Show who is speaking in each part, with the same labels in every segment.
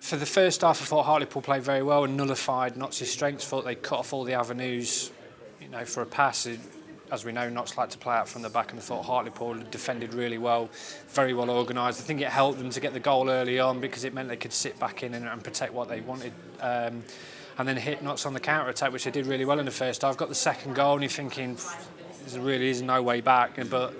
Speaker 1: For the first half, I thought Hartlepool played very well and nullified Notts' strengths. Thought they cut off all the avenues, for a pass. As we know, Notts like to play out from the back, and I thought Hartlepool defended really well, very well organised. I think it helped them to get the goal early on because it meant they could sit back in and protect what they wanted. And then hit Notts on the counter-attack, which they did really well in the first half. Got the second goal and you're thinking, there really is no way back. But,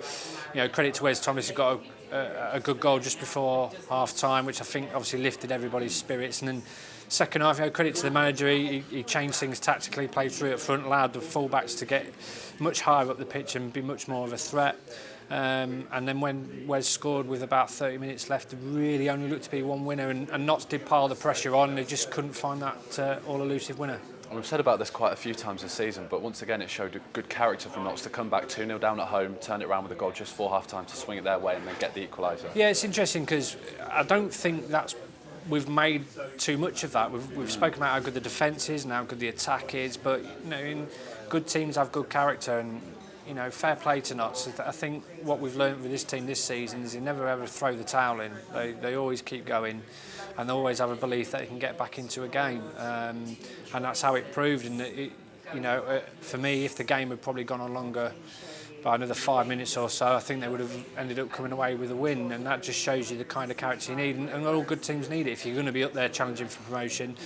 Speaker 1: credit to Wes Thomas, he got a good goal just before half-time, which I think obviously lifted everybody's spirits. And then second half, credit to the manager, he changed things tactically, played through up front, allowed the full-backs to get much higher up the pitch and be much more of a threat. And then when Wes scored with about 30 minutes left, there really only looked to be one winner, and Notts did pile the pressure on. They just couldn't find that all-elusive winner.
Speaker 2: We've said about this quite a few times this season, but once again it showed a good character from Notts to come back 2-0 down at home, turn it around with a goal just before half-time to swing it their way and then get the equaliser.
Speaker 1: Yeah, it's interesting because I don't think we've made too much of that. We've spoken about how good the defence is and how good the attack is, but good teams have good character, and fair play to Notts. I think what we've learned with this team this season is they never ever throw the towel in. They always keep going, and they always have a belief that they can get back into a game, and that's how it proved. And for me, if the game had probably gone on longer, by another 5 minutes or so, I think they would have ended up coming away with a win, and that just shows you the kind of character you need, and all good teams need it. If you're going to be up there challenging for promotion,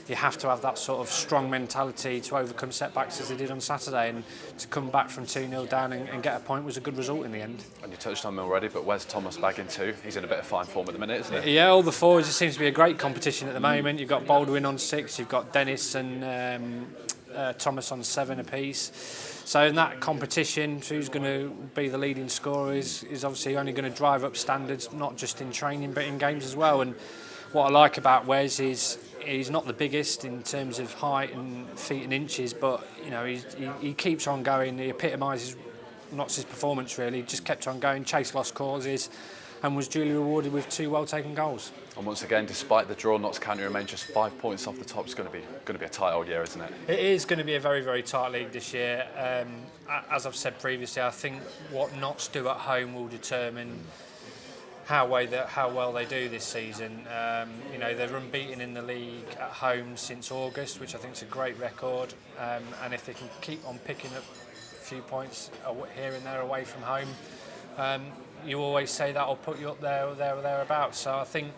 Speaker 1: you have to have that sort of strong mentality to overcome setbacks as they did on Saturday, and to come back from 2-0 down and get a point was a good result in the end.
Speaker 2: And you touched on him already, but Wes Thomas bagging two. He's in a bit of fine form at the minute, isn't he?
Speaker 1: Yeah, all the forwards, it seems to be a great competition at the moment. You've got Baldwin on 6, you've got Dennis and Thomas on 7 apiece. So in that competition, who's going to be the leading scorer is obviously only going to drive up standards, not just in training but in games as well. And what I like about Wes is he's not the biggest in terms of height and feet and inches, but he keeps on going. He epitomises Notts' performance really. Just kept on going, chased lost causes, and was duly rewarded with 2 well-taken goals.
Speaker 2: And once again, despite the draw, Notts County remain just 5 points off the top. It's going to be a tight old year, isn't it?
Speaker 1: It is going to be a very, very tight league this year. As I've said previously, I think what Notts do at home will determine how well they do this season. They're unbeaten in the league at home since August, which I think is a great record. And if they can keep on picking up a few points here and there away from home, you always say that will put you up there or thereabouts. So I think,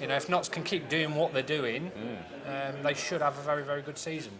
Speaker 1: if Notts can keep doing what they're doing, they should have a very, very good season.